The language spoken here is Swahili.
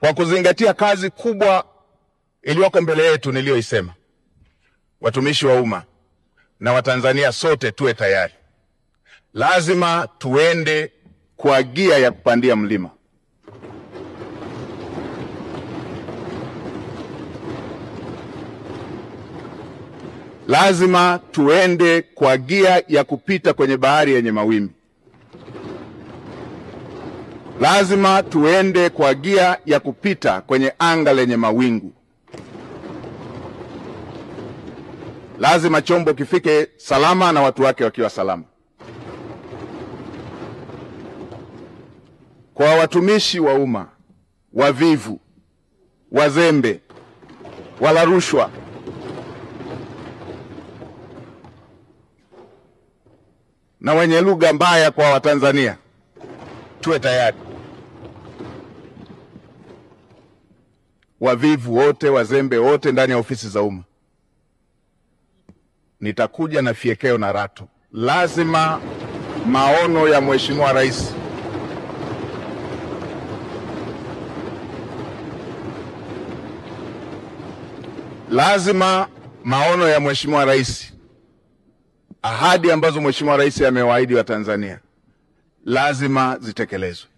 Kwa kuzingatia kazi kubwa iliyoko mbele yetu niliyoisema, watumishi wa umma na Watanzania sote tuwe tayari. Lazima tuende kwa gia ya kupandia mlima. Lazima tuende kwa gia ya kupita kwenye bahari yenye mawimbi. Lazima tuende kwa gia ya kupita kwenye anga lenye mawingu. Lazima chombo kifike salama na watu wake wakiwa salama. Kwa watumishi wa umma wavivu, wazembe, wala rushwa, na wenye lugha mbaya kwa Watanzania, tuwe tayari. Wavivu wote, wazembe wote ndani ya ofisi za umma, nitakuja na fiekeo na rato. Lazima maono ya Mheshimiwa Rais ahadi ambazo Mheshimiwa Rais amewaahidi Watanzania lazima zitekelezwe.